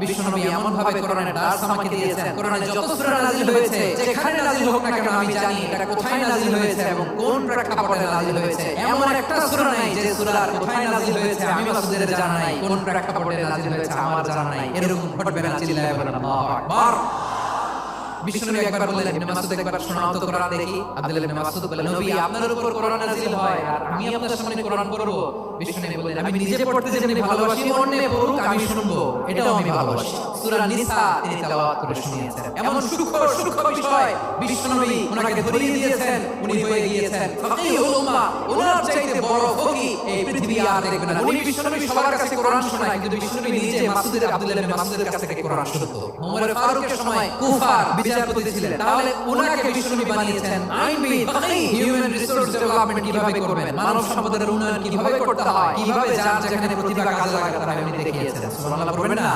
বিশ্বনবী এমন ভাবে কোরআনের দার্স আমাকে দিয়েছেন, কোরআনে যত সূরা নাযিল হয়েছে, যেখানে নাযিল হোক না কেন আমি জানি এটা কোথায় নাযিল হয়েছে এবং কোন প্রেক্ষাপটে নাযিল হয়েছে। এমন একটা সূরা নাই যে সূরার কোথায় নাযিল হয়েছে আমি মাসুদের জানা নাই, কোন প্রেক্ষাপটে নাযিল হয়েছে আমার জানা নাই। এরকম ঘটবে না, চিল্লায়ে বলেন আল্লাহু আকবার। বিশ্বনবী একবার বললেন, ইবনে মাসউদ একবার শোনাও তো কোরআন দেখি। আব্দুল্লাহ ইবনে মাসউদ বললেন, নবী আপনার উপর কোরআন নাযিল হয় আর আমি আপনার সামনে কোরআন পড়ব। বিশ্বনবী বললেন, আমি নিজে পড়তে যেমনি ভালোবাসি অন্য পড়ুক আমি শুনবো, এটাও আমি ভালোবাসি। সূরা নিসা তিনি তেলাওয়াত করে শুনিয়েছেন। এমন সূক্ষ্ম বিষয় বিশ্বনবী ওনাকে ধরিয়ে দিয়েছেন, উনি হয়ে গিয়েছেন ফাকিহুল উম্মাহ। ওনার চাইতে বড় ফকিহ এই পৃথিবী আর দেখবেন না। উনি বিশ্বনবী সবার কাছে কোরআন শোনায়, কিন্তু বিশ্বনবী নিজে আব্দুল্লাহ ইবনে মাসউদের কাছ থেকে কোরআন শুনতো। ওমর ফারুকের সময় কুফার বিচারপতি ছিলেন, তাহলে ওনাকে বিশ্বনবী বানিয়েছেন আইনবিদ, ফাকিহ, হিউম্যান রিসোর্স ডেভেলপমেন্ট কিভাবে করবেন, মানব সম্পদের উন্নয়ন কিভাবে করতে হয়, কিভাবে যার যেখানে প্রতিভা কাজে লাগাতে হয় উনি দেখিয়েছেন। সুবহানাল্লাহ পড়বেন না?